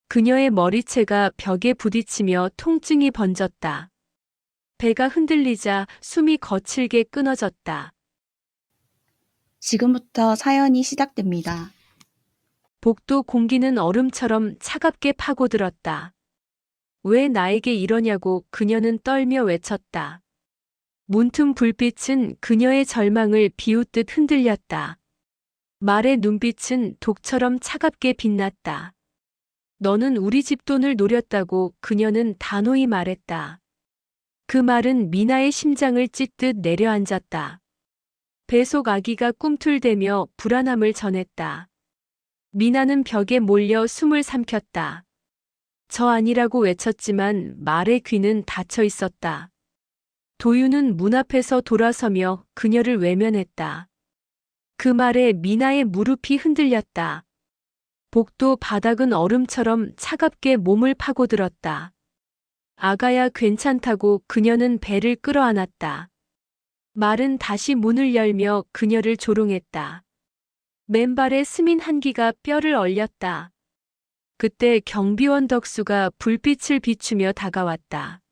그녀의 머리채가 벽에 부딪히며 통증이 번졌다. 배가 흔들리자 숨이 거칠게 끊어졌다. 지금부터 사연이 시작됩니다. 복도 공기는 얼음처럼 차갑게 파고들었다. 왜 나에게 이러냐고 그녀는 떨며 외쳤다. 문틈 불빛은 그녀의 절망을 비웃듯 흔들렸다. 말의 눈빛은 독처럼 차갑게 빛났다. 너는 우리 집 돈을 노렸다고 그녀는 단호히 말했다. 그 말은 미나의 심장을 찢듯 내려앉았다. 뱃속 아기가 꿈틀대며 불안함을 전했다. 미나는 벽에 몰려 숨을 삼켰다. 저 아니라고 외쳤지만 말의 귀는 닫혀 있었다. 도윤은 문 앞에서 돌아서며 그녀를 외면했다. 그 말에 미나의 무릎이 흔들렸다. 복도 바닥은 얼음처럼 차갑게 몸을 파고들었다. 아가야 괜찮다고 그녀는 배를 끌어안았다. 말은 다시 문을 열며 그녀를 조롱했다. 맨발에 스민 한기가 뼈를 얼렸다. 그때 경비원 덕수가 불빛을 비추며 다가왔다.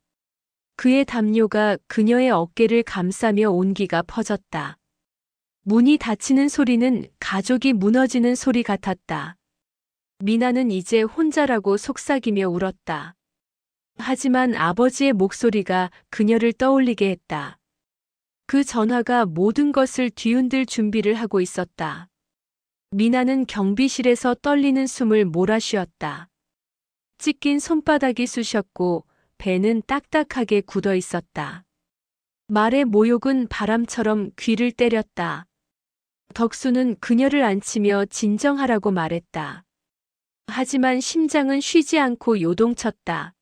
그의 담요가 그녀의 어깨를 감싸며 온기가 퍼졌다. 문이 닫히는 소리는 가족이 무너지는 소리 같았다. 미나는 이제 혼자라고 속삭이며 울었다. 하지만 아버지의 목소리가 그녀를 떠올리게 했다. 그 전화가 모든 것을 뒤흔들 준비를 하고 있었다. 미나는 경비실에서 떨리는 숨을 몰아쉬었다. 찢긴 손바닥이 쑤셨고 배는 딱딱하게 굳어 있었다. 말의 모욕은 바람처럼 귀를 때렸다. 덕수는 그녀를 안치며 진정하라고 말했다. 하지만 심장은 쉬지 않고 요동쳤다.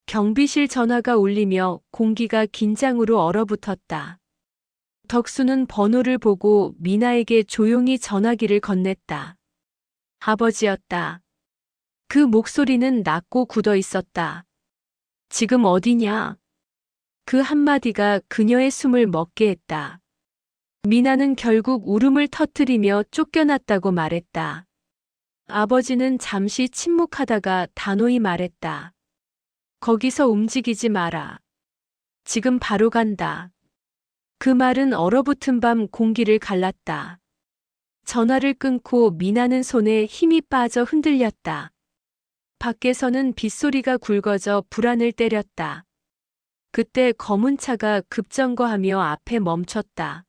경비실 전화가 울리며 공기가 긴장으로 얼어붙었다. 덕수는 번호를 보고 미나에게 조용히 전화기를 건넸다. 아버지였다. 그 목소리는 낮고 굳어 있었다. 지금 어디냐? 그 한마디가 그녀의 숨을 멎게 했다. 미나는 결국 울음을 터뜨리며 쫓겨났다고 말했다. 아버지는 잠시 침묵하다가 단호히 말했다. 거기서 움직이지 마라. 지금 바로 간다. 그 말은 얼어붙은 밤 공기를 갈랐다. 전화를 끊고 미나는 손에 힘이 빠져 흔들렸다. 밖에서는 빗소리가 굵어져 불안을 때렸다. 그때 검은 차가 급정거하며 앞에 멈췄다.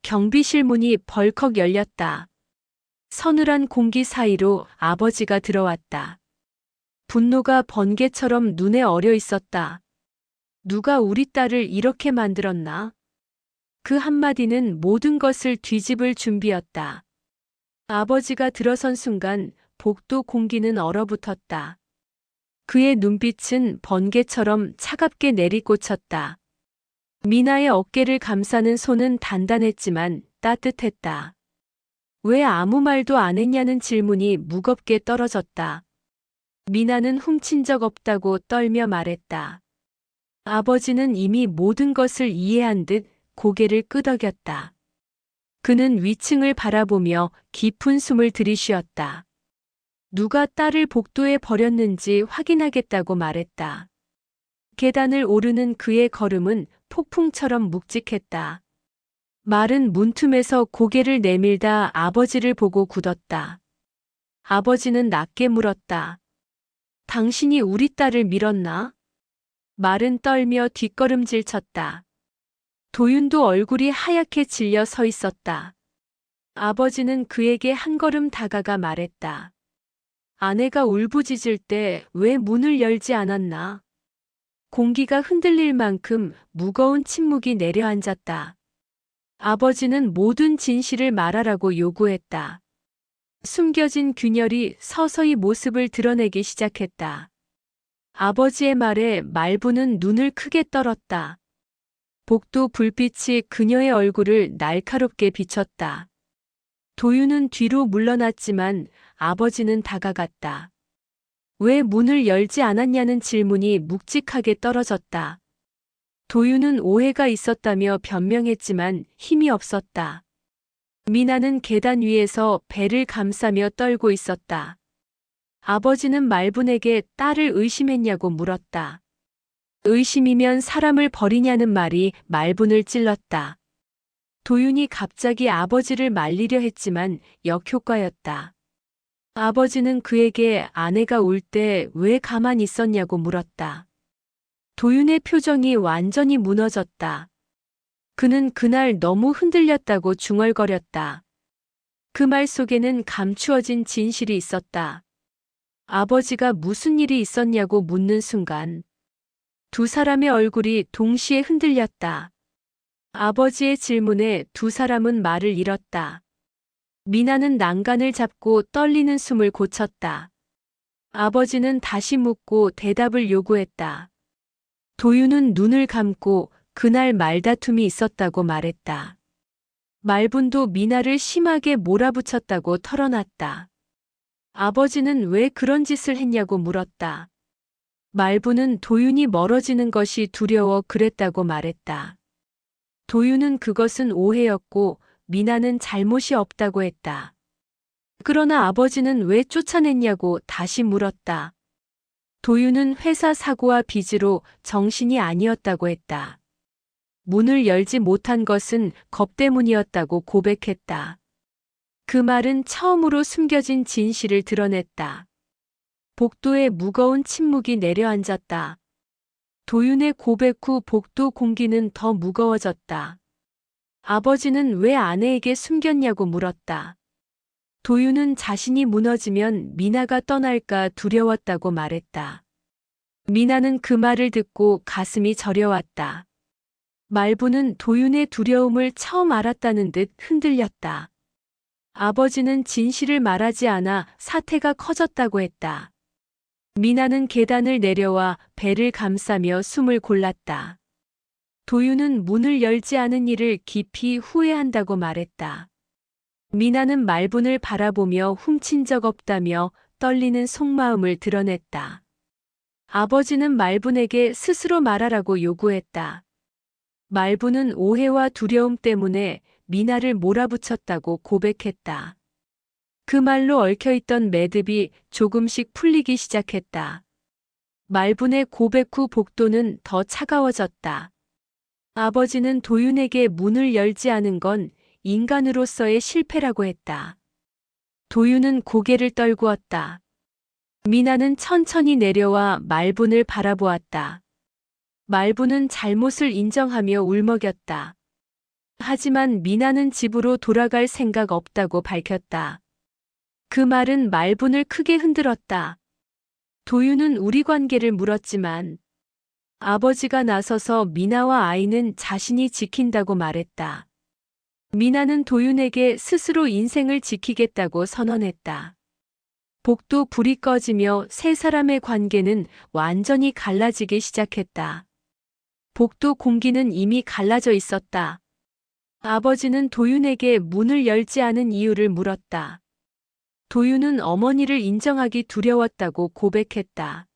경비실 문이 벌컥 열렸다. 서늘한 공기 사이로 아버지가 들어왔다. 분노가 번개처럼 눈에 어려 있었다. 누가 우리 딸을 이렇게 만들었나? 그 한마디는 모든 것을 뒤집을 준비였다. 아버지가 들어선 순간 복도 공기는 얼어붙었다. 그의 눈빛은 번개처럼 차갑게 내리꽂혔다. 미나의 어깨를 감싸는 손은 단단했지만 따뜻했다. 왜 아무 말도 안 했냐는 질문이 무겁게 떨어졌다. 미나는 훔친 적 없다고 떨며 말했다. 아버지는 이미 모든 것을 이해한 듯 고개를 끄덕였다. 그는 위층을 바라보며 깊은 숨을 들이쉬었다. 누가 딸을 복도에 버렸는지 확인하겠다고 말했다. 계단을 오르는 그의 걸음은 폭풍처럼 묵직했다. 말은 문틈에서 고개를 내밀다 아버지를 보고 굳었다. 아버지는 낮게 물었다. 당신이 우리 딸을 밀었나? 말은 떨며 뒷걸음질 쳤다. 도윤도 얼굴이 하얗게 질려 서 있었다. 아버지는 그에게 한 걸음 다가가 말했다. 아내가 울부짖을 때 왜 문을 열지 않았나? 공기가 흔들릴 만큼 무거운 침묵이 내려앉았다. 아버지는 모든 진실을 말하라고 요구했다. 숨겨진 균열이 서서히 모습을 드러내기 시작했다. 아버지의 말에 말부는 눈을 크게 떨었다. 복도 불빛이 그녀의 얼굴을 날카롭게 비쳤다. 도윤은 뒤로 물러났지만 아버지는 다가갔다. 왜 문을 열지 않았냐는 질문이 묵직하게 떨어졌다. 도윤은 오해가 있었다며 변명했지만 힘이 없었다. 미나는 계단 위에서 배를 감싸며 떨고 있었다. 아버지는 말분에게 딸을 의심했냐고 물었다. 의심이면 사람을 버리냐는 말이 말분을 찔렀다. 도윤이 갑자기 아버지를 말리려 했지만 역효과였다. 아버지는 그에게 아내가 울 때 왜 가만히 있었냐고 물었다. 도윤의 표정이 완전히 무너졌다. 그는 그날 너무 흔들렸다고 중얼거렸다. 그 말 속에는 감추어진 진실이 있었다. 아버지가 무슨 일이 있었냐고 묻는 순간 두 사람의 얼굴이 동시에 흔들렸다. 아버지의 질문에 두 사람은 말을 잃었다. 미나는 난간을 잡고 떨리는 숨을 고쳤다. 아버지는 다시 묻고 대답을 요구했다. 도윤은 눈을 감고 그날 말다툼이 있었다고 말했다. 말분도 미나를 심하게 몰아붙였다고 털어놨다. 아버지는 왜 그런 짓을 했냐고 물었다. 말분은 도윤이 멀어지는 것이 두려워 그랬다고 말했다. 도윤은 그것은 오해였고 미나는 잘못이 없다고 했다. 그러나 아버지는 왜 쫓아냈냐고 다시 물었다. 도윤은 회사 사고와 빚으로 정신이 아니었다고 했다. 문을 열지 못한 것은 겁 때문이었다고 고백했다. 그 말은 처음으로 숨겨진 진실을 드러냈다. 복도에 무거운 침묵이 내려앉았다. 도윤의 고백 후 복도 공기는 더 무거워졌다. 아버지는 왜 아내에게 숨겼냐고 물었다. 도윤은 자신이 무너지면 미나가 떠날까 두려웠다고 말했다. 미나는 그 말을 듣고 가슴이 저려왔다. 말부는 도윤의 두려움을 처음 알았다는 듯 흔들렸다. 아버지는 진실을 말하지 않아 사태가 커졌다고 했다. 미나는 계단을 내려와 배를 감싸며 숨을 골랐다. 도윤은 문을 열지 않은 일을 깊이 후회한다고 말했다. 미나는 말분을 바라보며 훔친 적 없다며 떨리는 속마음을 드러냈다. 아버지는 말분에게 스스로 말하라고 요구했다. 말분은 오해와 두려움 때문에 미나를 몰아붙였다고 고백했다. 그 말로 얽혀있던 매듭이 조금씩 풀리기 시작했다. 말분의 고백 후 복도는 더 차가워졌다. 아버지는 도윤에게 문을 열지 않은 건 인간으로서의 실패라고 했다. 도윤은 고개를 떨구었다. 미나는 천천히 내려와 말분을 바라보았다. 말분은 잘못을 인정하며 울먹였다. 하지만 미나는 집으로 돌아갈 생각 없다고 밝혔다. 그 말은 말분을 크게 흔들었다. 도윤은 우리 관계를 물었지만 아버지가 나서서 미나와 아이는 자신이 지킨다고 말했다. 미나는 도윤에게 스스로 인생을 지키겠다고 선언했다. 복도 불이 꺼지며 세 사람의 관계는 완전히 갈라지기 시작했다. 복도 공기는 이미 갈라져 있었다. 아버지는 도윤에게 문을 열지 않은 이유를 물었다. 도윤은 어머니를 인정하기 두려웠다고 고백했다.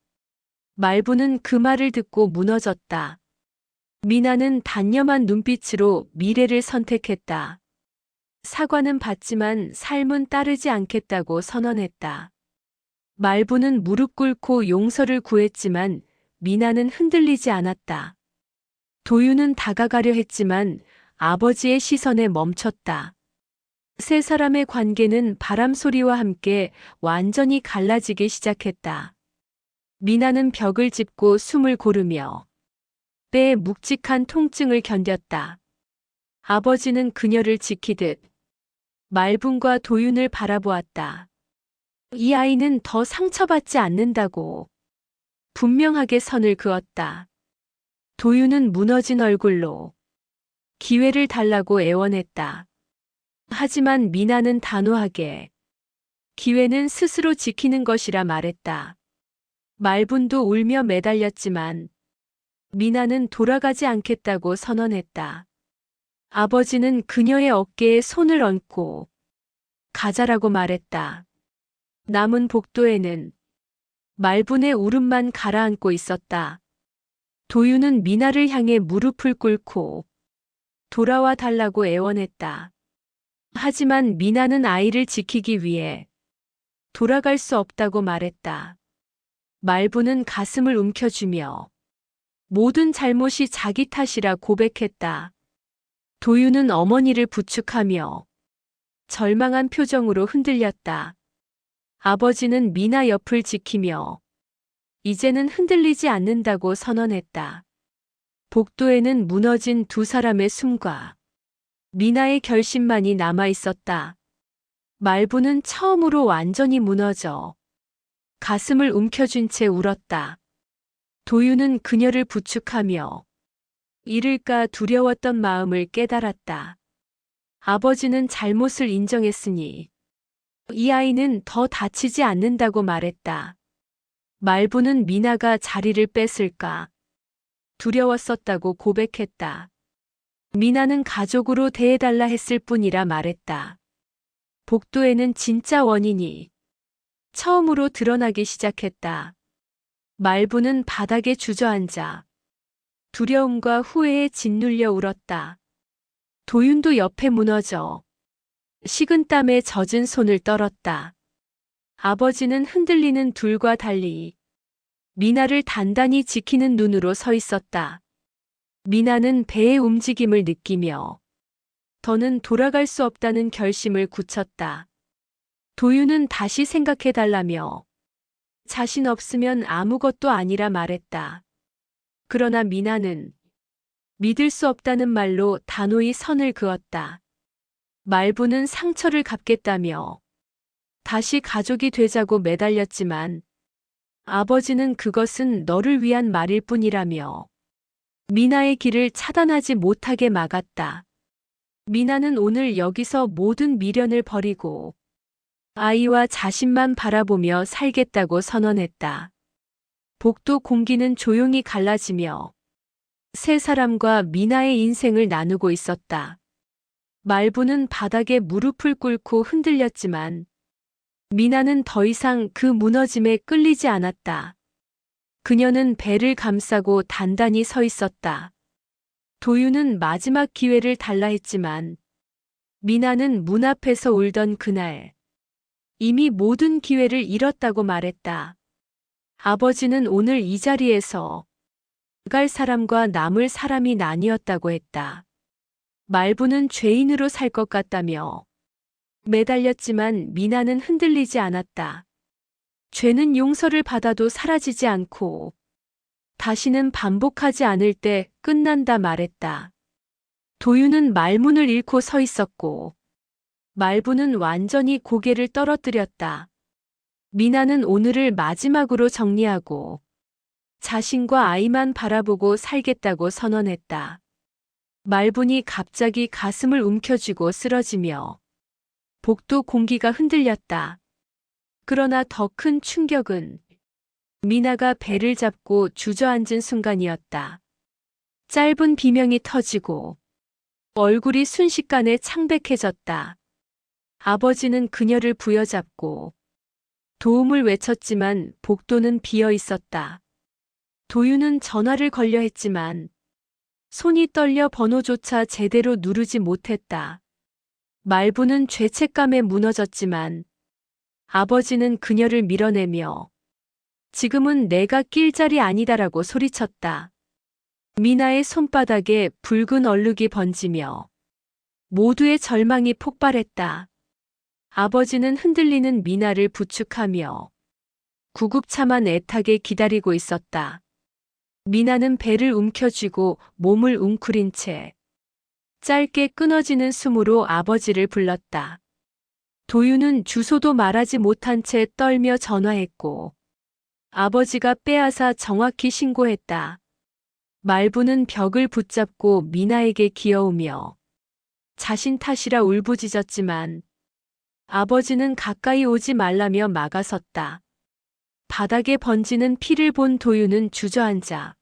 말부는 그 말을 듣고 무너졌다. 미나는 단념한 눈빛으로 미래를 선택했다. 사과는 받지만 삶은 따르지 않겠다고 선언했다. 말부는 무릎 꿇고 용서를 구했지만 미나는 흔들리지 않았다. 도윤은 다가가려 했지만 아버지의 시선에 멈췄다. 세 사람의 관계는 바람 소리와 함께 완전히 갈라지기 시작했다. 미나는 벽을 짚고 숨을 고르며 때의 묵직한 통증을 견뎠다. 아버지는 그녀를 지키듯 말분과 도윤을 바라보았다. 이 아이는 더 상처받지 않는다고 분명하게 선을 그었다. 도윤은 무너진 얼굴로 기회를 달라고 애원했다. 하지만 미나는 단호하게 기회는 스스로 지키는 것이라 말했다. 말분도 울며 매달렸지만 미나는 돌아가지 않겠다고 선언했다. 아버지는 그녀의 어깨에 손을 얹고 가자라고 말했다. 남은 복도에는 말분의 울음만 가라앉고 있었다. 도윤은 미나를 향해 무릎을 꿇고 돌아와 달라고 애원했다. 하지만 미나는 아이를 지키기 위해 돌아갈 수 없다고 말했다. 말부는 가슴을 움켜쥐며 모든 잘못이 자기 탓이라 고백했다. 도윤은 어머니를 부축하며 절망한 표정으로 흔들렸다. 아버지는 미나 옆을 지키며 이제는 흔들리지 않는다고 선언했다. 복도에는 무너진 두 사람의 숨과 미나의 결심만이 남아 있었다. 말부는 처음으로 완전히 무너져 가슴을 움켜쥔 채 울었다. 도윤은 그녀를 부축하며 잃을까 두려웠던 마음을 깨달았다. 아버지는 잘못을 인정했으니 이 아이는 더 다치지 않는다고 말했다. 말부는 미나가 자리를 뺐을까 두려웠었다고 고백했다. 미나는 가족으로 대해달라 했을 뿐이라 말했다. 복도에는 진짜 원인이 처음으로 드러나기 시작했다. 말부는 바닥에 주저앉아 두려움과 후회에 짓눌려 울었다. 도윤도 옆에 무너져 식은땀에 젖은 손을 떨었다. 아버지는 흔들리는 둘과 달리 미나를 단단히 지키는 눈으로 서 있었다. 미나는 배의 움직임을 느끼며 더는 돌아갈 수 없다는 결심을 굳혔다. 도윤은 다시 생각해달라며 자신 없으면 아무것도 아니라 말했다. 그러나 미나는 믿을 수 없다는 말로 단호히 선을 그었다. 말부는 상처를 갚겠다며 다시 가족이 되자고 매달렸지만 아버지는 그것은 너를 위한 말일 뿐이라며 미나의 길을 차단하지 못하게 막았다. 미나는 오늘 여기서 모든 미련을 버리고 아이와 자신만 바라보며 살겠다고 선언했다. 복도 공기는 조용히 갈라지며 세 사람과 미나의 인생을 나누고 있었다. 말부는 바닥에 무릎을 꿇고 흔들렸지만 미나는 더 이상 그 무너짐에 끌리지 않았다. 그녀는 배를 감싸고 단단히 서 있었다. 도윤은 마지막 기회를 달라 했지만 미나는 문 앞에서 울던 그날 이미 모든 기회를 잃었다고 말했다. 아버지는 오늘 이 자리에서 갈 사람과 남을 사람이 나뉘었다고 했다. 말부는 죄인으로 살 것 같다며 매달렸지만 미나는 흔들리지 않았다. 죄는 용서를 받아도 사라지지 않고 다시는 반복하지 않을 때 끝난다 말했다. 도윤은 말문을 잃고 서 있었고 말부는 완전히 고개를 떨어뜨렸다. 미나는 오늘을 마지막으로 정리하고 자신과 아이만 바라보고 살겠다고 선언했다. 말분이 갑자기 가슴을 움켜쥐고 쓰러지며 복도 공기가 흔들렸다. 그러나 더 큰 충격은 미나가 배를 잡고 주저앉은 순간이었다. 짧은 비명이 터지고 얼굴이 순식간에 창백해졌다. 아버지는 그녀를 부여잡고 도움을 외쳤지만 복도는 비어 있었다. 도윤은 전화를 걸려 했지만 손이 떨려 번호조차 제대로 누르지 못했다. 말부는 죄책감에 무너졌지만 아버지는 그녀를 밀어내며 지금은 내가 낄 자리 아니다라고 소리쳤다. 미나의 손바닥에 붉은 얼룩이 번지며 모두의 절망이 폭발했다. 아버지는 흔들리는 미나를 부축하며 구급차만 애타게 기다리고 있었다. 미나는 배를 움켜쥐고 몸을 웅크린 채 짧게 끊어지는 숨으로 아버지를 불렀다. 도윤은 주소도 말하지 못한 채 떨며 전화했고 아버지가 빼앗아 정확히 신고했다. 말부는 벽을 붙잡고 미나에게 기어오며 자신 탓이라 울부짖었지만 아버지는 가까이 오지 말라며 막아섰다. 바닥에 번지는 피를 본 도윤은 주저앉아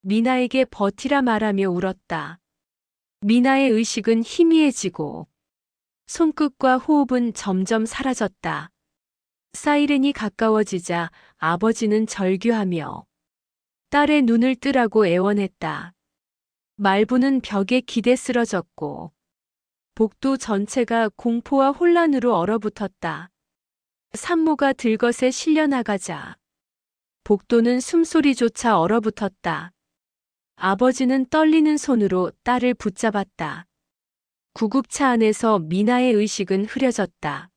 미나에게 버티라 말하며 울었다. 미나의 의식은 희미해지고 손끝과 호흡은 점점 사라졌다. 사이렌이 가까워지자 아버지는 절규하며 딸의 눈을 뜨라고 애원했다. 말부는 벽에 기대 쓰러졌고 복도 전체가 공포와 혼란으로 얼어붙었다. 산모가 들것에 실려 나가자 복도는 숨소리조차 얼어붙었다. 아버지는 떨리는 손으로 딸을 붙잡았다. 구급차 안에서 미나의 의식은 흐려졌다.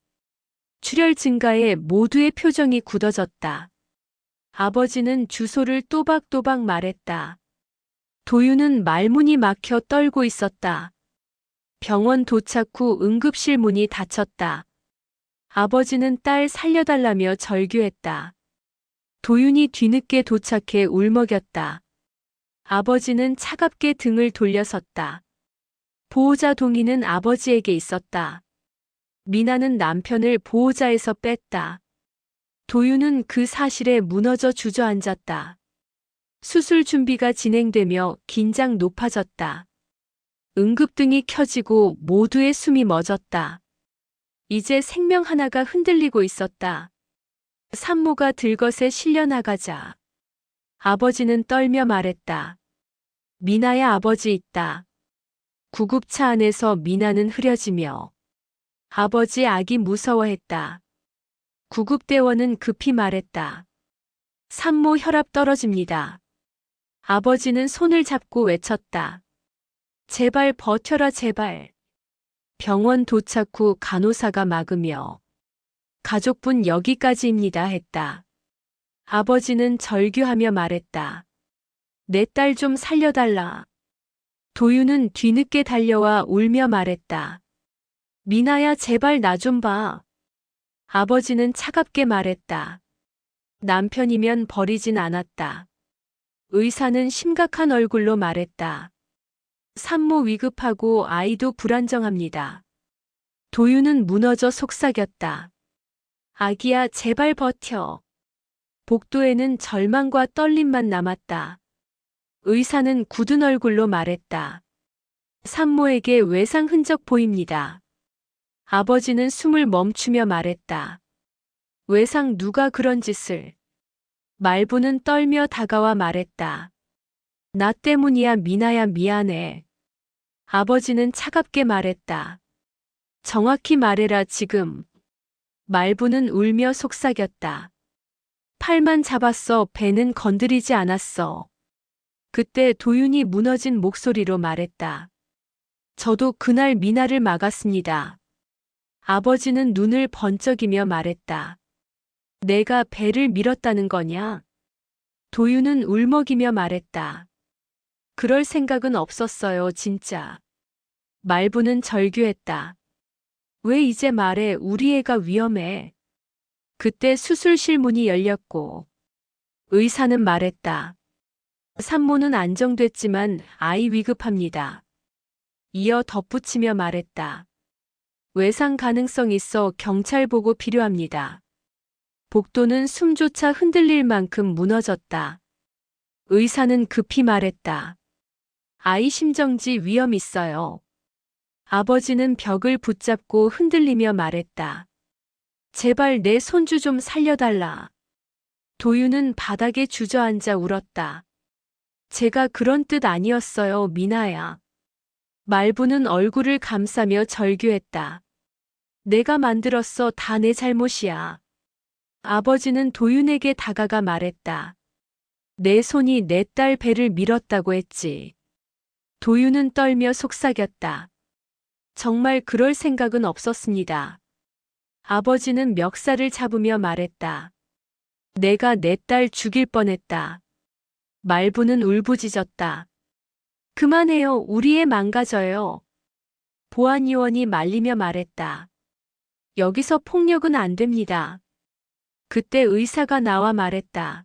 출혈 증가에 모두의 표정이 굳어졌다. 아버지는 주소를 또박또박 말했다. 도유는 말문이 막혀 떨고 있었다. 병원 도착 후 응급실 문이 닫혔다. 아버지는 딸 살려달라며 절규했다. 도윤이 뒤늦게 도착해 울먹였다. 아버지는 차갑게 등을 돌려섰다. 보호자 동의는 아버지에게 있었다. 미나는 남편을 보호자에서 뺐다. 도윤은 그 사실에 무너져 주저앉았다. 수술 준비가 진행되며 긴장 높아졌다. 응급등이 켜지고 모두의 숨이 멎었다. 이제 생명 하나가 흔들리고 있었다. 산모가 들것에 실려 나가자 아버지는 떨며 말했다. 미나야, 아버지 있다. 구급차 안에서 미나는 흐려지며 아버지 아기 무서워했다. 구급대원은 급히 말했다. 산모 혈압 떨어집니다. 아버지는 손을 잡고 외쳤다. 제발 버텨라, 제발. 병원 도착 후 간호사가 막으며 가족분 여기까지입니다 했다. 아버지는 절규하며 말했다. 내 딸 좀 살려달라. 도유는 뒤늦게 달려와 울며 말했다. 미나야, 제발 나 좀 봐. 아버지는 차갑게 말했다. 남편이면 버리진 않았다. 의사는 심각한 얼굴로 말했다. 산모 위급하고 아이도 불안정합니다. 도유는 무너져 속삭였다. 아기야, 제발 버텨. 복도에는 절망과 떨림만 남았다. 의사는 굳은 얼굴로 말했다. 산모에게 외상 흔적 보입니다. 아버지는 숨을 멈추며 말했다. 외상 누가 그런 짓을. 말부는 떨며 다가와 말했다. 나 때문이야, 미나야, 미안해. 아버지는 차갑게 말했다. 정확히 말해라, 지금. 말부는 울며 속삭였다. 팔만 잡았어, 배는 건드리지 않았어. 그때 도윤이 무너진 목소리로 말했다. 저도 그날 미나를 막았습니다. 아버지는 눈을 번쩍이며 말했다. 내가 배를 밀었다는 거냐? 도윤은 울먹이며 말했다. 그럴 생각은 없었어요, 진짜. 말부는 절규했다. 왜 이제 말해, 우리 애가 위험해. 그때 수술실 문이 열렸고 의사는 말했다. 산모는 안정됐지만 아이 위급합니다. 이어 덧붙이며 말했다. 외상 가능성 있어 경찰 보고 필요합니다. 복도는 숨조차 흔들릴 만큼 무너졌다. 의사는 급히 말했다. 아이 심정지 위험 있어요. 아버지는 벽을 붙잡고 흔들리며 말했다. 제발 내 손주 좀 살려달라. 도유는 바닥에 주저앉아 울었다. 제가 그런 뜻 아니었어요, 미나야. 말부는 얼굴을 감싸며 절규했다. 내가 만들었어, 다 내 잘못이야. 아버지는 도윤에게 다가가 말했다. 내 손이 내 딸 배를 밀었다고 했지. 도윤은 떨며 속삭였다. 정말 그럴 생각은 없었습니다. 아버지는 멱살을 잡으며 말했다. 내가 내 딸 죽일 뻔했다. 말부는 울부짖었다. 그만해요, 우리 애 망가져요. 보안요원이 말리며 말했다. 여기서 폭력은 안 됩니다. 그때 의사가 나와 말했다.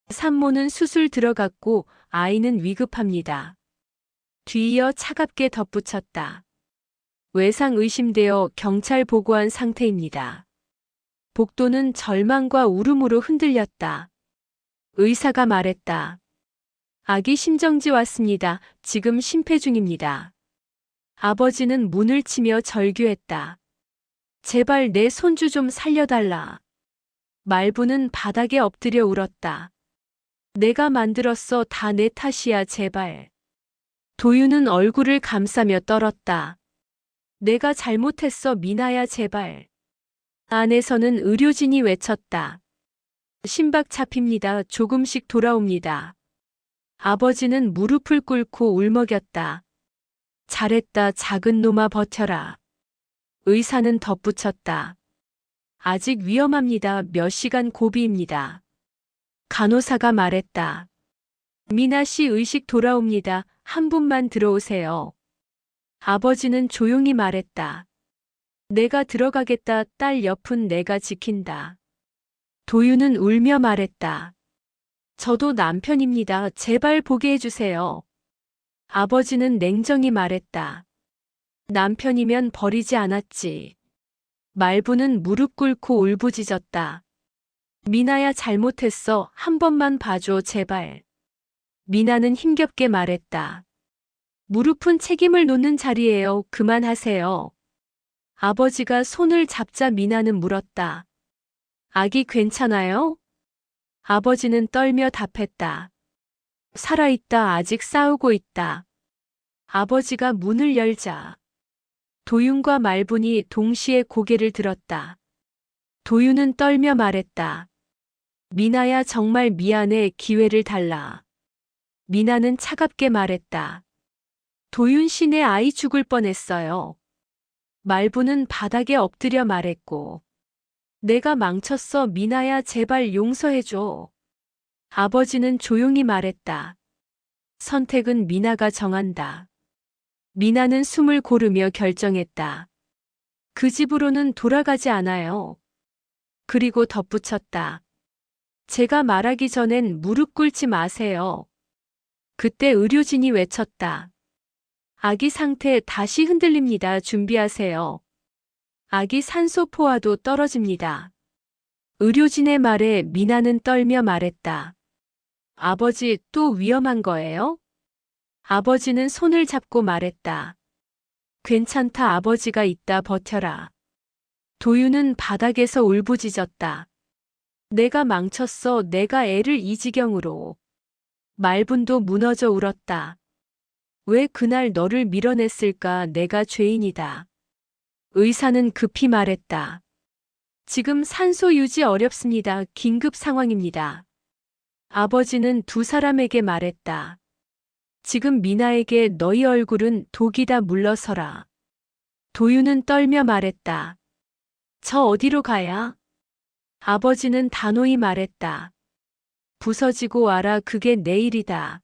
산모는 수술 들어갔고 아이는 위급합니다. 뒤이어 차갑게 덧붙였다. 외상 의심되어 경찰 보고한 상태입니다. 복도는 절망과 울음으로 흔들렸다. 의사가 말했다. 아기 심정지 왔습니다. 지금 심폐 중입니다. 아버지는 문을 치며 절규했다. 제발 내 손주 좀 살려달라. 말부는 바닥에 엎드려 울었다. 내가 만들었어, 다 내 탓이야, 제발. 도유는 얼굴을 감싸며 떨었다. 내가 잘못했어, 미나야, 제발. 안에서는 의료진이 외쳤다. 심박 잡힙니다. 조금씩 돌아옵니다. 아버지는 무릎을 꿇고 울먹였다. 잘했다. 작은 놈아 버텨라. 의사는 덧붙였다. 아직 위험합니다. 몇 시간 고비입니다. 간호사가 말했다. 미나 씨 의식 돌아옵니다. 한 분만 들어오세요. 아버지는 조용히 말했다. 내가 들어가겠다. 딸 옆은 내가 지킨다. 도윤은 울며 말했다. 저도 남편입니다. 제발 보게 해주세요. 아버지는 냉정히 말했다. 남편이면 버리지 않았지. 말부는 무릎 꿇고 울부짖었다. 미나야 잘못했어. 한 번만 봐줘 제발. 미나는 힘겹게 말했다. 무릎은 책임을 놓는 자리예요. 그만하세요. 아버지가 손을 잡자 미나는 물었다. 아기 괜찮아요? 아버지는 떨며 답했다. 살아있다. 아직 싸우고 있다. 아버지가 문을 열자 도윤과 말분이 동시에 고개를 들었다. 도윤은 떨며 말했다. 미나야 정말 미안해. 기회를 달라. 미나는 차갑게 말했다. 도윤 씨 내 아이 죽을 뻔했어요. 말부는 바닥에 엎드려 말했고. 내가 망쳤어. 미나야 제발 용서해줘. 아버지는 조용히 말했다. 선택은 미나가 정한다. 미나는 숨을 고르며 결정했다. 그 집으로는 돌아가지 않아요. 그리고 덧붙였다. 제가 말하기 전엔 무릎 꿇지 마세요. 그때 의료진이 외쳤다. 아기 상태 다시 흔들립니다. 준비하세요. 아기 산소 포화도 떨어집니다. 의료진의 말에 미나는 떨며 말했다. 아버지 또 위험한 거예요? 아버지는 손을 잡고 말했다. 괜찮다. 아버지가 있다. 버텨라. 도윤은 바닥에서 울부짖었다. 내가 망쳤어. 내가 애를 이 지경으로. 말분도 무너져 울었다. 왜 그날 너를 밀어냈을까? 내가 죄인이다. 의사는 급히 말했다. 지금 산소 유지 어렵습니다. 긴급 상황입니다. 아버지는 두 사람에게 말했다. 지금 미나에게 너희 얼굴은 독이다. 물러서라. 도윤은 떨며 말했다. 저 어디로 가야? 아버지는 단호히 말했다. 부서지고 와라. 그게 내일이다.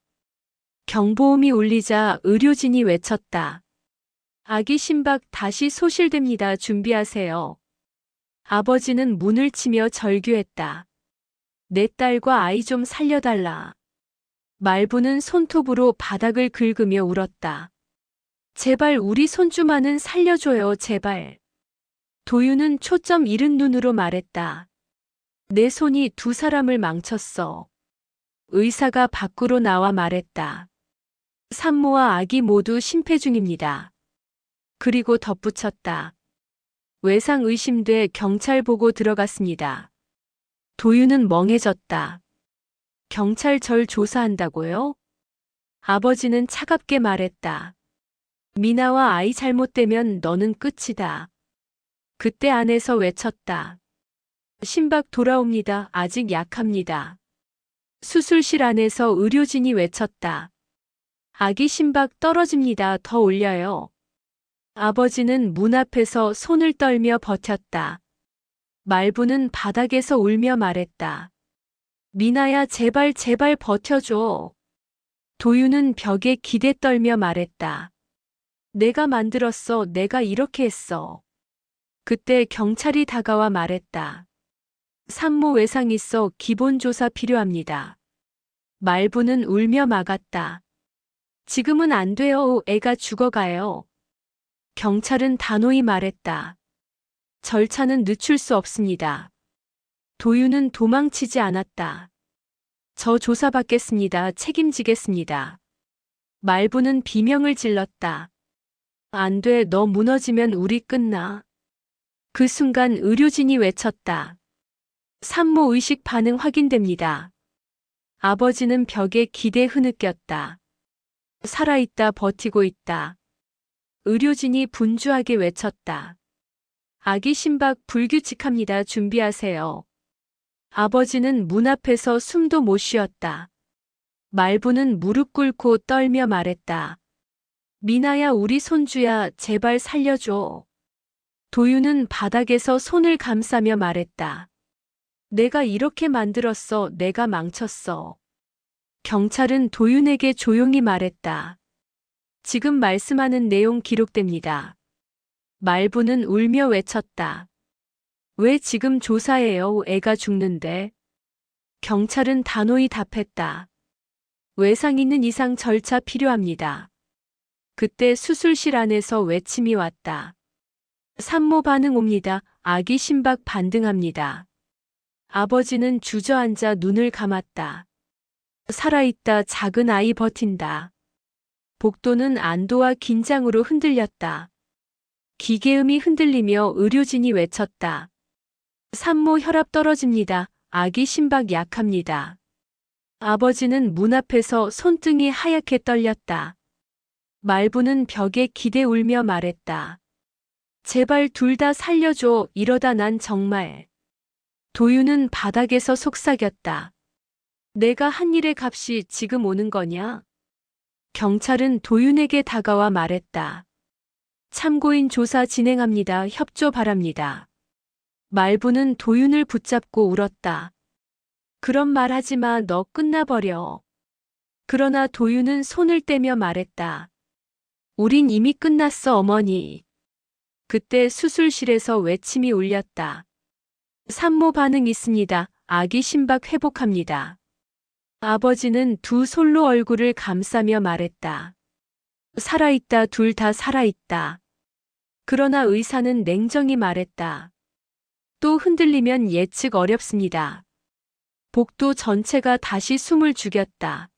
경보음이 울리자 의료진이 외쳤다. 아기 심박 다시 소실됩니다. 준비하세요. 아버지는 문을 치며 절규했다. 내 딸과 아이 좀 살려달라. 말부는 손톱으로 바닥을 긁으며 울었다. 제발 우리 손주만은 살려줘요. 제발. 도윤은 초점 잃은 눈으로 말했다. 내 손이 두 사람을 망쳤어. 의사가 밖으로 나와 말했다. 산모와 아기 모두 심폐 중입니다. 그리고 덧붙였다. 외상 의심돼 경찰 보고 들어갔습니다. 도윤은 멍해졌다. 경찰 절 조사한다고요? 아버지는 차갑게 말했다. 미나와 아이 잘못되면 너는 끝이다. 그때 안에서 외쳤다. 심박 돌아옵니다. 아직 약합니다. 수술실 안에서 의료진이 외쳤다. 아기 심박 떨어집니다. 더 올려요. 아버지는 문 앞에서 손을 떨며 버텼다. 말부는 바닥에서 울며 말했다. 미나야 제발 제발 버텨줘. 도윤은 벽에 기대 떨며 말했다. 내가 만들었어. 내가 이렇게 했어. 그때 경찰이 다가와 말했다. 산모 외상 있어. 기본조사 필요합니다. 말부는 울며 막았다. 지금은 안 돼요. 애가 죽어가요. 경찰은 단호히 말했다. 절차는 늦출 수 없습니다. 도윤은 도망치지 않았다. 저 조사받겠습니다. 책임지겠습니다. 말부는 비명을 질렀다. 안 돼. 너 무너지면 우리 끝나. 그 순간 의료진이 외쳤다. 산모 의식 반응 확인됩니다. 아버지는 벽에 기대 흐느꼈다. 살아있다. 버티고 있다. 의료진이 분주하게 외쳤다. 아기 심박 불규칙합니다. 준비하세요. 아버지는 문 앞에서 숨도 못 쉬었다. 말부는 무릎 꿇고 떨며 말했다. 미나야, 우리 손주야, 제발 살려줘. 도윤은 바닥에서 손을 감싸며 말했다. 내가 이렇게 만들었어. 내가 망쳤어. 경찰은 도윤에게 조용히 말했다. 지금 말씀하는 내용 기록됩니다. 말부는 울며 외쳤다. 왜 지금 조사해요? 애가 죽는데. 경찰은 단호히 답했다. 외상 있는 이상 절차 필요합니다. 그때 수술실 안에서 외침이 왔다. 산모 반응 옵니다. 아기 심박 반등합니다. 아버지는 주저앉아 눈을 감았다. 살아있다. 작은 아이 버틴다. 복도는 안도와 긴장으로 흔들렸다. 기계음이 흔들리며 의료진이 외쳤다. 산모 혈압 떨어집니다. 아기 심박 약합니다. 아버지는 문 앞에서 손등이 하얗게 떨렸다. 말부는 벽에 기대 울며 말했다. 제발 둘 다 살려줘. 이러다 난 정말. 도윤은 바닥에서 속삭였다. 내가 한 일의 값이 지금 오는 거냐? 경찰은 도윤에게 다가와 말했다. 참고인 조사 진행합니다. 협조 바랍니다. 말부는 도윤을 붙잡고 울었다. 그런 말 하지 마. 너 끝나버려. 그러나 도윤은 손을 떼며 말했다. 우린 이미 끝났어, 어머니. 그때 수술실에서 외침이 울렸다. 산모 반응 있습니다. 아기 심박 회복합니다. 아버지는 두 손로 얼굴을 감싸며 말했다. 살아있다. 둘 다 살아있다. 그러나 의사는 냉정히 말했다. 또 흔들리면 예측 어렵습니다. 복도 전체가 다시 숨을 죽였다.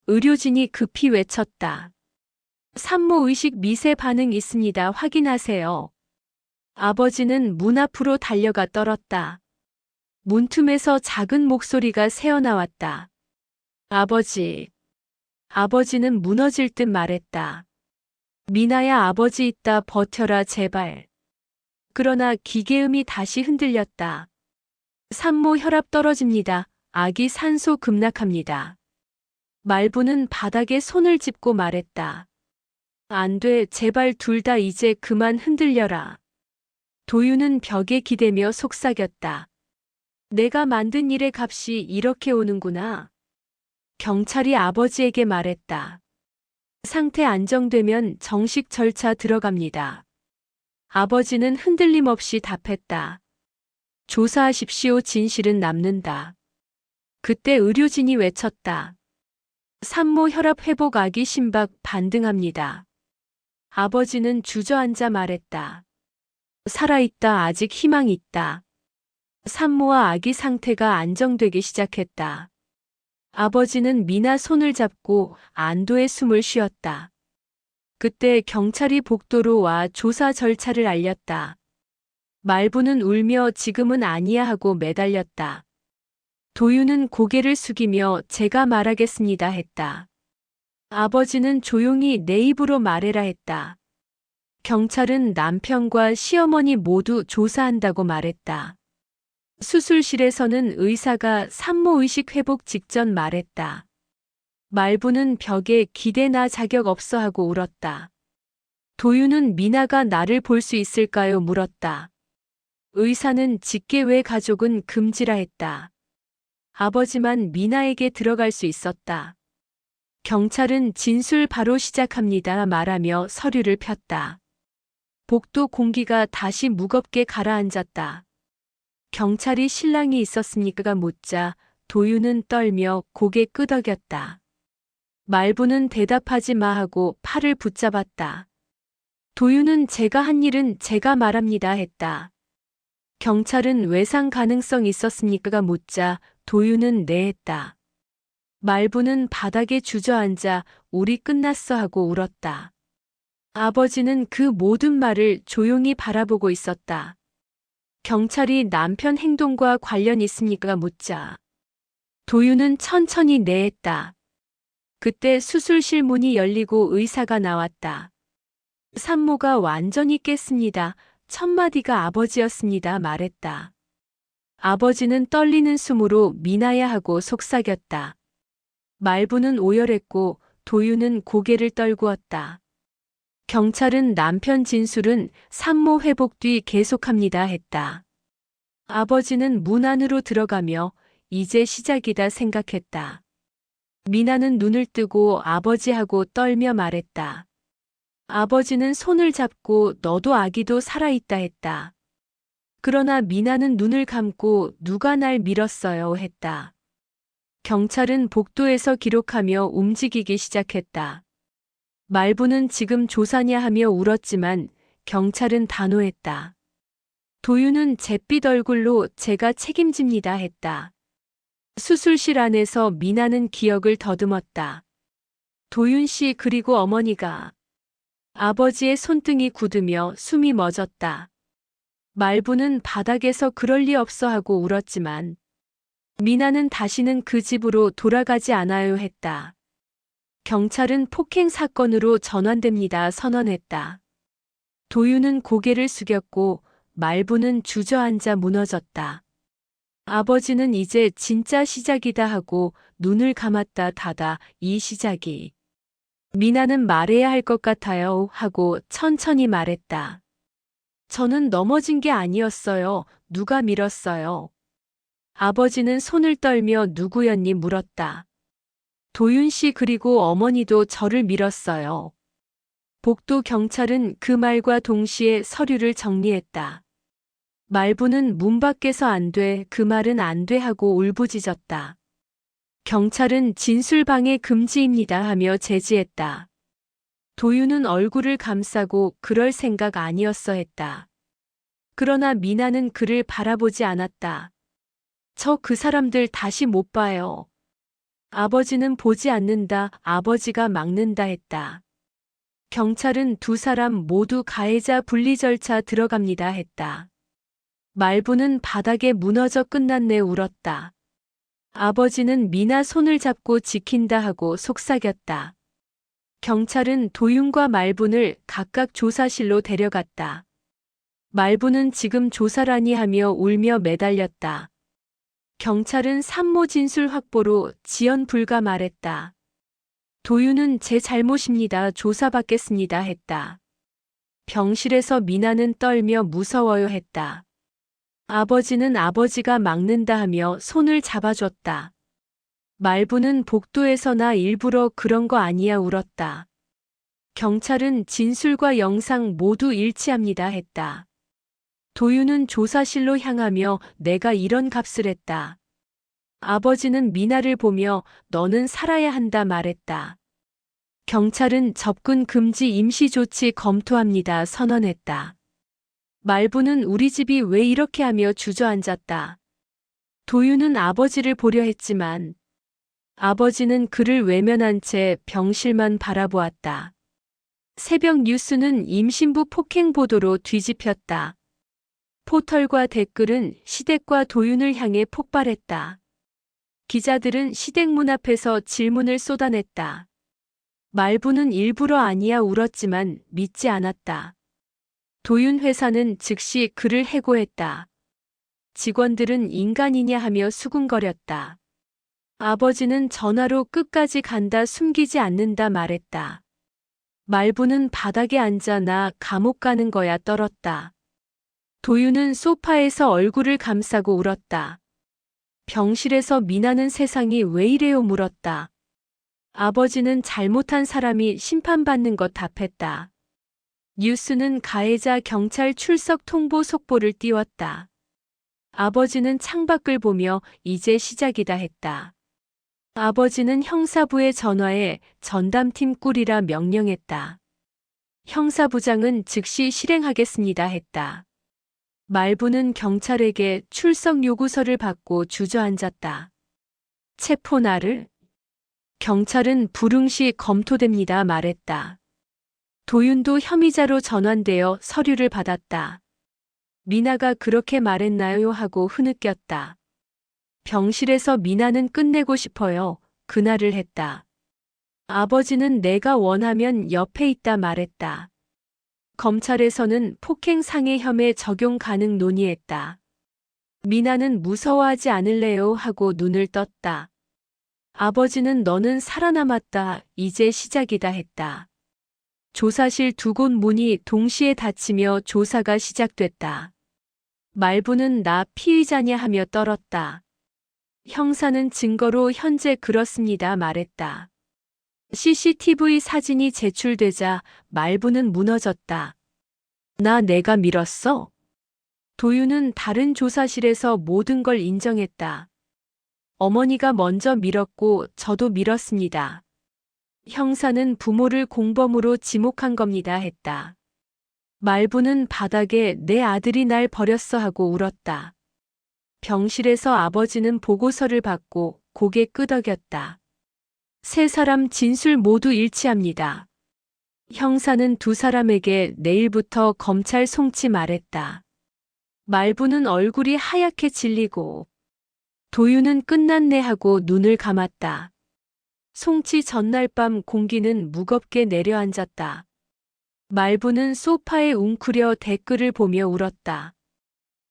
의료진이 급히 외쳤다. 산모 의식 미세 반응 있습니다. 확인하세요. 아버지는 문 앞으로 달려가 떨었다. 문틈에서 작은 목소리가 새어나왔다. 아버지. 아버지는 무너질 듯 말했다. 미나야, 아버지 있다. 버텨라, 제발. 그러나 기계음이 다시 흔들렸다. 산모 혈압 떨어집니다. 아기 산소 급락합니다. 말부는 바닥에 손을 짚고 말했다. 안 돼. 제발 둘 다 이제 그만 흔들려라. 도윤은 벽에 기대며 속삭였다. 내가 만든 일의 값이 이렇게 오는구나. 경찰이 아버지에게 말했다. 상태 안정되면 정식 절차 들어갑니다. 아버지는 흔들림 없이 답했다. 조사하십시오. 진실은 남는다. 그때 의료진이 외쳤다. 산모 혈압 회복. 아기 심박 반등합니다. 아버지는 주저앉아 말했다. 살아있다. 아직 희망이 있다. 산모와 아기 상태가 안정되기 시작했다. 아버지는 미나 손을 잡고 안도의 숨을 쉬었다. 그때 경찰이 복도로 와 조사 절차를 알렸다. 말부는 울며 지금은 아니야 하고 매달렸다. 도윤은 고개를 숙이며 제가 말하겠습니다 했다. 아버지는 조용히 내 입으로 말해라 했다. 경찰은 남편과 시어머니 모두 조사한다고 말했다. 수술실에서는 의사가 산모 의식 회복 직전 말했다. 말부는 벽에 기대나 자격 없어 하고 울었다. 도윤은 미나가 나를 볼 수 있을까요? 물었다. 의사는 직계 외 가족은 금지라 했다. 아버지만 미나에게 들어갈 수 있었다. 경찰은 진술 바로 시작합니다 말하며 서류를 폈다. 복도 공기가 다시 무겁게 가라앉았다. 경찰이 신랑이 있었습니까? 묻자 도윤은 떨며 고개 끄덕였다. 말부는 대답하지 마 하고 팔을 붙잡았다. 도윤은 제가 한 일은 제가 말합니다 했다. 경찰은 외상 가능성 있었습니까? 묻자 도윤은 네 했다. 말부는 바닥에 주저앉아 우리 끝났어 하고 울었다. 아버지는 그 모든 말을 조용히 바라보고 있었다. 경찰이 남편 행동과 관련 있습니까? 묻자 도윤은 천천히 네 했다. 그때 수술실 문이 열리고 의사가 나왔다. 산모가 완전히 깼습니다. 첫 마디가 아버지였습니다. 말했다. 아버지는 떨리는 숨으로 미나야 하고 속삭였다. 말부는 오열했고 도윤은 고개를 떨구었다. 경찰은 남편 진술은 산모 회복 뒤 계속합니다 했다. 아버지는 문 안으로 들어가며 이제 시작이다 생각했다. 미나는 눈을 뜨고 아버지하고 떨며 말했다. 아버지는 손을 잡고 너도 아기도 살아있다 했다. 그러나 미나는 눈을 감고 누가 날 밀었어요 했다. 경찰은 복도에서 기록하며 움직이기 시작했다. 말부는 지금 조사냐 하며 울었지만 경찰은 단호했다. 도윤은 잿빛 얼굴로 제가 책임집니다 했다. 수술실 안에서 미나는 기억을 더듬었다. 도윤 씨 그리고 어머니가 아버지의 손등이 굳으며 숨이 멎었다. 말부는 바닥에서 그럴 리 없어 하고 울었지만 미나는 다시는 그 집으로 돌아가지 않아요 했다. 경찰은 폭행 사건으로 전환됩니다 선언했다. 도윤은 고개를 숙였고 말부는 주저앉아 무너졌다. 아버지는 이제 진짜 시작이다 하고 눈을 감았다 닫아 이 시작이. 미나는 말해야 할 것 같아요 하고 천천히 말했다. 저는 넘어진 게 아니었어요. 누가 밀었어요. 아버지는 손을 떨며 누구였니 물었다. 도윤 씨 그리고 어머니도 저를 밀었어요. 복도 경찰은 그 말과 동시에 서류를 정리했다. 말부는 문 밖에서 안 돼, 그 말은 안 돼 하고 울부짖었다. 경찰은 진술방해 금지입니다 하며 제지했다. 도윤은 얼굴을 감싸고 그럴 생각 아니었어 했다. 그러나 미나는 그를 바라보지 않았다. 저 그 사람들 다시 못 봐요. 아버지는 보지 않는다, 아버지가 막는다 했다. 경찰은 두 사람 모두 가해자 분리 절차 들어갑니다 했다. 말부는 바닥에 무너져 끝났네 울었다. 아버지는 미나 손을 잡고 지킨다 하고 속삭였다. 경찰은 도윤과 말분을 각각 조사실로 데려갔다. 말부는 지금 조사라니 하며 울며 매달렸다. 경찰은 산모 진술 확보로 지연 불가 말했다. 도윤은 제 잘못입니다. 조사받겠습니다 했다. 병실에서 미나는 떨며 무서워요 했다. 아버지는 아버지가 막는다 하며 손을 잡아줬다. 말부는 복도에서 나 일부러 그런 거 아니야 울었다. 경찰은 진술과 영상 모두 일치합니다 했다. 도윤은 조사실로 향하며 내가 이런 값을 했다. 아버지는 미나를 보며 너는 살아야 한다 말했다. 경찰은 접근 금지 임시조치 검토합니다 선언했다. 말부는 우리 집이 왜 이렇게 하며 주저앉았다. 도윤은 아버지를 보려 했지만 아버지는 그를 외면한 채 병실만 바라보았다. 새벽 뉴스는 임신부 폭행 보도로 뒤집혔다. 포털과 댓글은 시댁과 도윤을 향해 폭발했다. 기자들은 시댁 문 앞에서 질문을 쏟아냈다. 말부는 일부러 아니야 울었지만 믿지 않았다. 도윤 회사는 즉시 그를 해고했다. 직원들은 인간이냐 하며 수군거렸다. 아버지는 전화로 끝까지 간다 숨기지 않는다 말했다. 말부는 바닥에 앉아 나 감옥 가는 거야 떨었다. 도윤은 소파에서 얼굴을 감싸고 울었다. 병실에서 미나는 세상이 왜 이래요 물었다. 아버지는 잘못한 사람이 심판받는 것 답했다. 뉴스는 가해자 경찰 출석 통보 속보를 띄웠다. 아버지는 창밖을 보며 이제 시작이다 했다. 아버지는 형사부에 전화해 전담팀 꾸리라 명령했다. 형사부장은 즉시 실행하겠습니다 했다. 말부는 경찰에게 출석 요구서를 받고 주저앉았다. 체포나를? 경찰은 불응시 검토됩니다 말했다. 도윤도 혐의자로 전환되어 서류를 받았다. 미나가 그렇게 말했나요 하고 흐느꼈다. 병실에서 미나는 끝내고 싶어요. 그날을 했다. 아버지는 내가 원하면 옆에 있다 말했다. 검찰에서는 폭행상해 혐의 적용 가능 논의했다. 미나는 무서워하지 않을래요 하고 눈을 떴다. 아버지는 너는 살아남았다. 이제 시작이다 했다. 조사실 두 곳 문이 동시에 닫히며 조사가 시작됐다. 말부는 나 피의자냐 하며 떨었다. 형사는 증거로 현재 그렇습니다 말했다. CCTV 사진이 제출되자 말부는 무너졌다. 내가 밀었어? 도윤은 다른 조사실에서 모든 걸 인정했다. 어머니가 먼저 밀었고 저도 밀었습니다. 형사는 부모를 공범으로 지목한 겁니다 했다. 말부는 바닥에 내 아들이 날 버렸어 하고 울었다. 병실에서 아버지는 보고서를 받고 고개 끄덕였다. 세 사람 진술 모두 일치합니다. 형사는 두 사람에게 내일부터 검찰 송치 말했다. 말부는 얼굴이 하얗게 질리고 도윤은 끝났네 하고 눈을 감았다. 송치 전날 밤 공기는 무겁게 내려앉았다. 말부는 소파에 웅크려 댓글을 보며 울었다.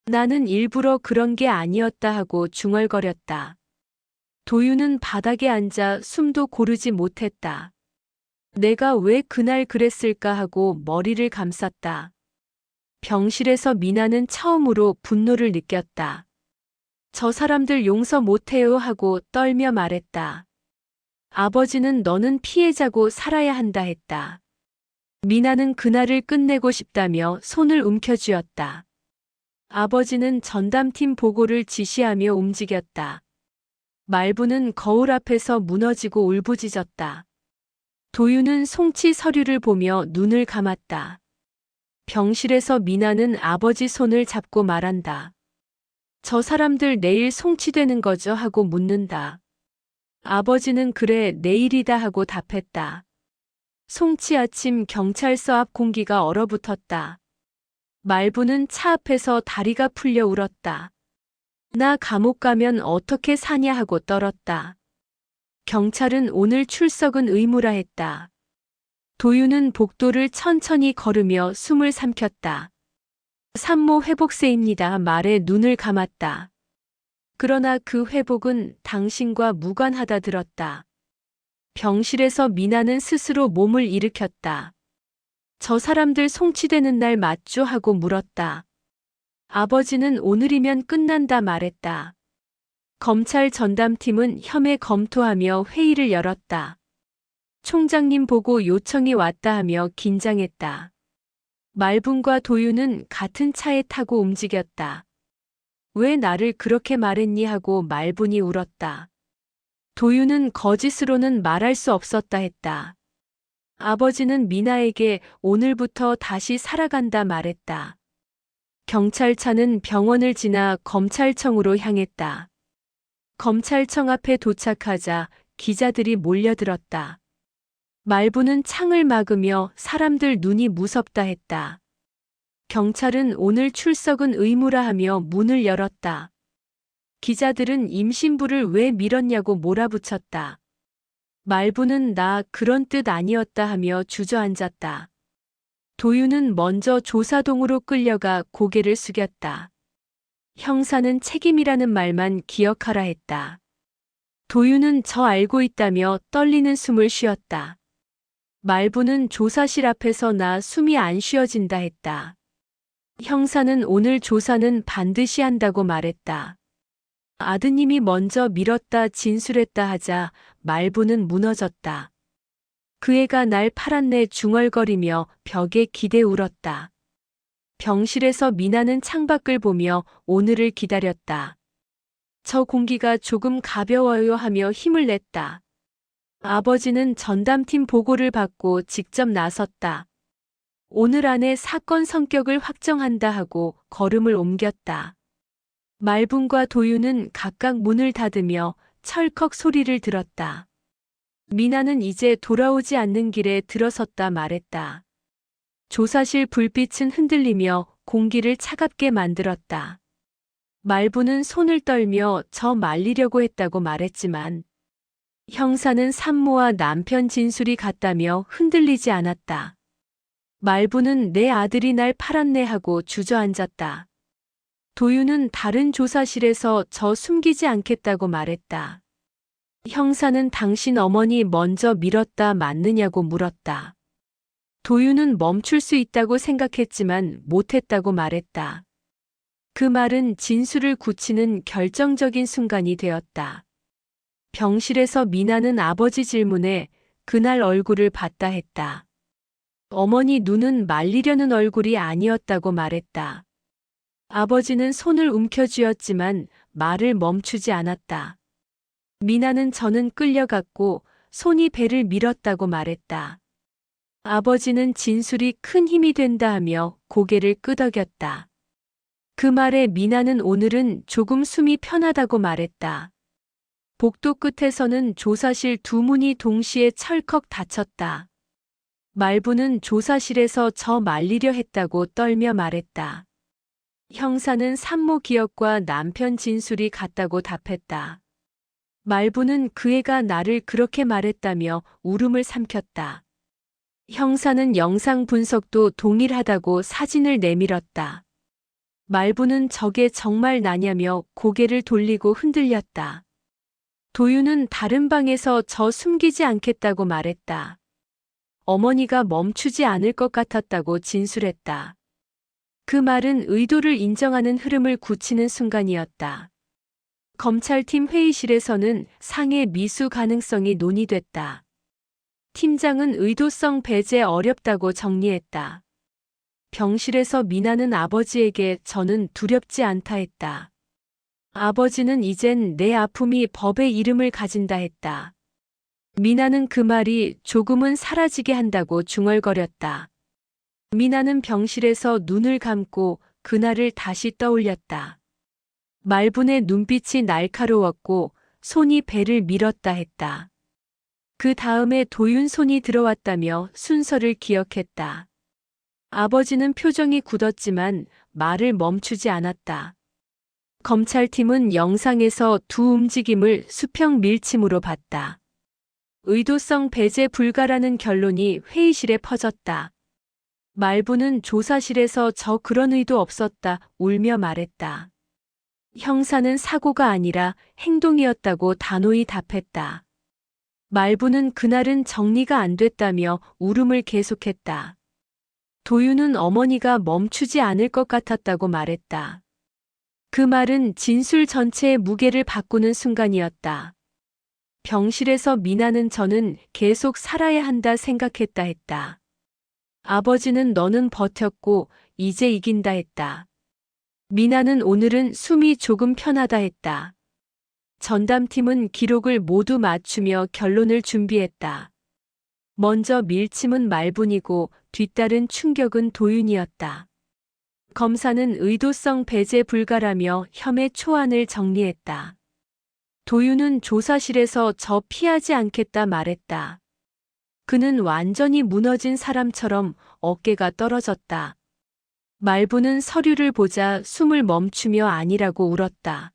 나는 일부러 그런 게 아니었다 하고 중얼거렸다. 도윤은 바닥에 앉아 숨도 고르지 못했다. 내가 왜 그날 그랬을까 하고 머리를 감쌌다. 병실에서 미나는 처음으로 분노를 느꼈다. 저 사람들 용서 못해요 하고 떨며 말했다. 아버지는 너는 피해자고 살아야 한다 했다. 미나는 그날을 끝내고 싶다며 손을 움켜쥐었다. 아버지는 전담팀 보고를 지시하며 움직였다. 말부는 거울 앞에서 무너지고 울부짖었다. 도윤은 송치 서류를 보며 눈을 감았다. 병실에서 미나는 아버지 손을 잡고 말한다. 저 사람들 내일 송치되는 거죠 하고 묻는다. 아버지는 그래 내일이다 하고 답했다. 송치 아침 경찰서 앞 공기가 얼어붙었다. 말부는 차 앞에서 다리가 풀려 울었다. 나 감옥 가면 어떻게 사냐 하고 떨었다. 경찰은 오늘 출석은 의무라 했다. 도윤은 복도를 천천히 걸으며 숨을 삼켰다. 산모 회복세입니다 말에 눈을 감았다. 그러나 그 회복은 당신과 무관하다 들었다. 병실에서 미나는 스스로 몸을 일으켰다. 저 사람들 송치되는 날 맞죠 하고 물었다. 아버지는 오늘이면 끝난다 말했다. 검찰 전담팀은 혐의 검토하며 회의를 열었다. 총장님 보고 요청이 왔다 하며 긴장했다. 말분과 도윤은 같은 차에 타고 움직였다. 왜 나를 그렇게 말했니 하고 말분이 울었다. 도윤은 거짓으로는 말할 수 없었다 했다. 아버지는 미나에게 오늘부터 다시 살아간다 말했다. 경찰차는 병원을 지나 검찰청으로 향했다. 검찰청 앞에 도착하자 기자들이 몰려들었다. 말부는 창을 막으며 사람들 눈이 무섭다 했다. 경찰은 오늘 출석은 의무라 하며 문을 열었다. 기자들은 임신부를 왜 밀었냐고 몰아붙였다. 말부는 나 그런 뜻 아니었다 하며 주저앉았다. 도윤은 먼저 조사동으로 끌려가 고개를 숙였다. 형사는 책임이라는 말만 기억하라 했다. 도윤은 저 알고 있다며 떨리는 숨을 쉬었다. 말부는 조사실 앞에서 나 숨이 안 쉬어진다 했다. 형사는 오늘 조사는 반드시 한다고 말했다. 아드님이 먼저 밀었다 진술했다 하자 말부는 무너졌다. 그 애가 날 팔았네 중얼거리며 벽에 기대 울었다. 병실에서 미나는 창밖을 보며 오늘을 기다렸다. 저 공기가 조금 가벼워요 하며 힘을 냈다. 아버지는 전담팀 보고를 받고 직접 나섰다. 오늘 안에 사건 성격을 확정한다 하고 걸음을 옮겼다. 말분과 도윤은 각각 문을 닫으며 철컥 소리를 들었다. 미나는 이제 돌아오지 않는 길에 들어섰다 말했다. 조사실 불빛은 흔들리며 공기를 차갑게 만들었다. 말부는 손을 떨며 저 말리려고 했다고 말했지만 형사는 산모와 남편 진술이 같다며 흔들리지 않았다. 말부는 내 아들이 날 팔았네 하고 주저앉았다. 도윤은 다른 조사실에서 저 숨기지 않겠다고 말했다. 형사는 당신 어머니 먼저 밀었다 맞느냐고 물었다. 도윤은 멈출 수 있다고 생각했지만 못했다고 말했다. 그 말은 진술을 굳히는 결정적인 순간이 되었다. 병실에서 미나는 아버지 질문에 그날 얼굴을 봤다 했다. 어머니 눈은 말리려는 얼굴이 아니었다고 말했다. 아버지는 손을 움켜쥐었지만 말을 멈추지 않았다. 미나는 저는 끌려갔고 손이 배를 밀었다고 말했다. 아버지는 진술이 큰 힘이 된다 하며 고개를 끄덕였다. 그 말에 미나는 오늘은 조금 숨이 편하다고 말했다. 복도 끝에서는 조사실 두 문이 동시에 철컥 닫혔다. 말부는 조사실에서 저 말리려 했다고 떨며 말했다. 형사는 산모 기억과 남편 진술이 같다고 답했다. 말부는 그 애가 나를 그렇게 말했다며 울음을 삼켰다. 형사는 영상 분석도 동일하다고 사진을 내밀었다. 말부는 저게 정말 나냐며 고개를 돌리고 흔들렸다. 도윤은 다른 방에서 저 숨기지 않겠다고 말했다. 어머니가 멈추지 않을 것 같았다고 진술했다. 그 말은 의도를 인정하는 흐름을 굳히는 순간이었다. 검찰팀 회의실에서는 상해 미수 가능성이 논의됐다. 팀장은 의도성 배제 어렵다고 정리했다. 병실에서 미나는 아버지에게 저는 두렵지 않다 했다. 아버지는 이젠 내 아픔이 법의 이름을 가진다 했다. 미나는 그 말이 조금은 사라지게 한다고 중얼거렸다. 미나는 병실에서 눈을 감고 그날을 다시 떠올렸다. 말분의 눈빛이 날카로웠고 손이 배를 밀었다 했다. 그 다음에 도윤 손이 들어왔다며 순서를 기억했다. 아버지는 표정이 굳었지만 말을 멈추지 않았다. 검찰팀은 영상에서 두 움직임을 수평 밀침으로 봤다. 의도성 배제 불가라는 결론이 회의실에 퍼졌다. 말부는 조사실에서 저 그런 의도 없었다 울며 말했다. 형사는 사고가 아니라 행동이었다고 단호히 답했다. 말부는 그날은 정리가 안 됐다며 울음을 계속했다. 도윤은 어머니가 멈추지 않을 것 같았다고 말했다. 그 말은 진술 전체의 무게를 바꾸는 순간이었다. 병실에서 미나는 저는 계속 살아야 한다 생각했다 했다. 아버지는 너는 버텼고 이제 이긴다 했다. 미나는 오늘은 숨이 조금 편하다 했다. 전담팀은 기록을 모두 맞추며 결론을 준비했다. 먼저 밀침은 말분이고 뒤따른 충격은 도윤이었다. 검사는 의도성 배제 불가라며 혐의 초안을 정리했다. 도윤은 조사실에서 저 피하지 않겠다 말했다. 그는 완전히 무너진 사람처럼 어깨가 떨어졌다. 말부는 서류를 보자 숨을 멈추며 아니라고 울었다.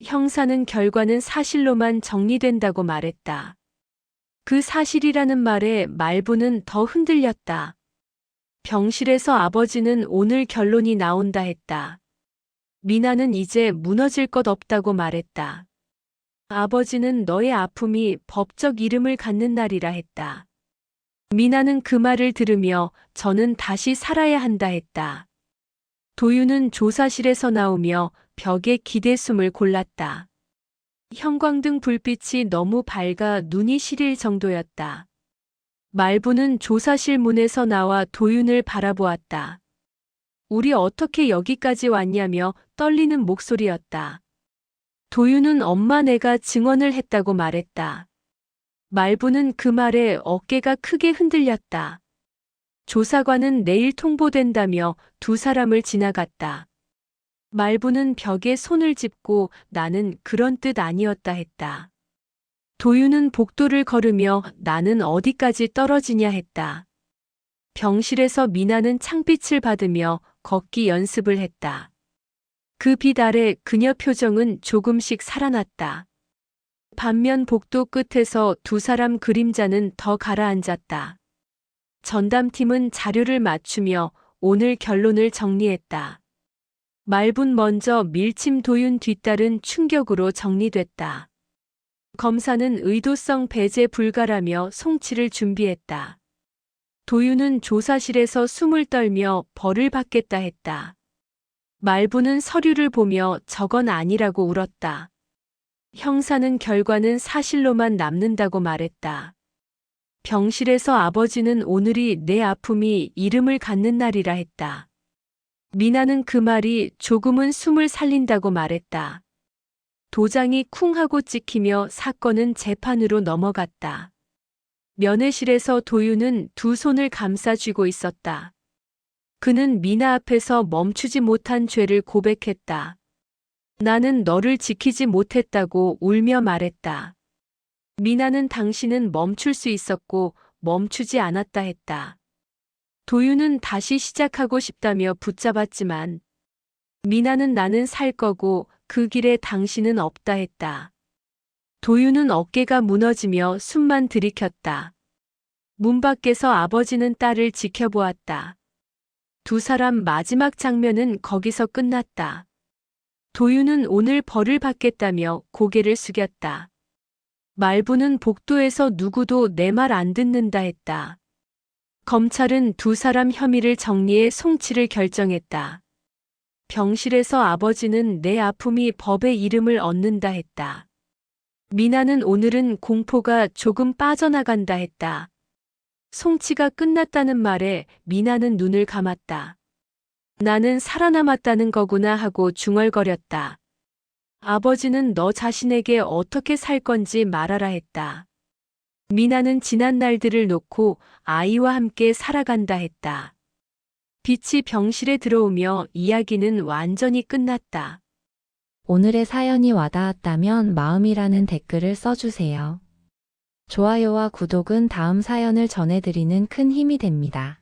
형사는 결과는 사실로만 정리된다고 말했다. 그 사실이라는 말에 말부는 더 흔들렸다. 병실에서 아버지는 오늘 결론이 나온다 했다. 미나는 이제 무너질 것 없다고 말했다. 아버지는 너의 아픔이 법적 이름을 갖는 날이라 했다. 미나는 그 말을 들으며 저는 다시 살아야 한다 했다. 도윤은 조사실에서 나오며 벽에 기대 숨을 골랐다. 형광등 불빛이 너무 밝아 눈이 시릴 정도였다. 말부는 조사실 문에서 나와 도윤을 바라보았다. 우리 어떻게 여기까지 왔냐며 떨리는 목소리였다. 도윤은 엄마 내가 증언을 했다고 말했다. 말부는 그 말에 어깨가 크게 흔들렸다. 조사관은 내일 통보된다며 두 사람을 지나갔다. 말부는 벽에 손을 짚고 나는 그런 뜻 아니었다 했다. 도윤은 복도를 걸으며 나는 어디까지 떨어지냐 했다. 병실에서 미나는 창빛을 받으며 걷기 연습을 했다. 그 빛 아래 그녀 표정은 조금씩 살아났다. 반면 복도 끝에서 두 사람 그림자는 더 가라앉았다. 전담팀은 자료를 맞추며 오늘 결론을 정리했다. 말분 먼저 밀침 도윤 뒤따른 충격으로 정리됐다. 검사는 의도성 배제 불가라며 송치를 준비했다. 도윤은 조사실에서 숨을 떨며 벌을 받겠다 했다. 말부는 서류를 보며 저건 아니라고 울었다. 형사는 결과는 사실로만 남는다고 말했다. 병실에서 아버지는 오늘이 내 아픔이 이름을 갖는 날이라 했다. 미나는 그 말이 조금은 숨을 살린다고 말했다. 도장이 쿵 하고 찍히며 사건은 재판으로 넘어갔다. 면회실에서 도윤은 두 손을 감싸 쥐고 있었다. 그는 미나 앞에서 멈추지 못한 죄를 고백했다. 나는 너를 지키지 못했다고 울며 말했다. 미나는 당신은 멈출 수 있었고 멈추지 않았다 했다. 도윤은 다시 시작하고 싶다며 붙잡았지만 미나는 나는 살 거고 그 길에 당신은 없다 했다. 도윤은 어깨가 무너지며 숨만 들이켰다. 문 밖에서 아버지는 딸을 지켜보았다. 두 사람 마지막 장면은 거기서 끝났다. 도윤은 오늘 벌을 받겠다며 고개를 숙였다. 말부는 복도에서 누구도 내 말 안 듣는다 했다. 검찰은 두 사람 혐의를 정리해 송치를 결정했다. 병실에서 아버지는 내 아픔이 법의 이름을 얻는다 했다. 미나는 오늘은 공포가 조금 빠져나간다 했다. 송치가 끝났다는 말에 미나는 눈을 감았다. 나는 살아남았다는 거구나 하고 중얼거렸다. 아버지는 너 자신에게 어떻게 살 건지 말하라 했다. 미나는 지난 날들을 놓고 아이와 함께 살아간다 했다. 빛이 병실에 들어오며 이야기는 완전히 끝났다. 오늘의 사연이 와닿았다면 마음이라는 댓글을 써주세요. 좋아요와 구독은 다음 사연을 전해드리는 큰 힘이 됩니다.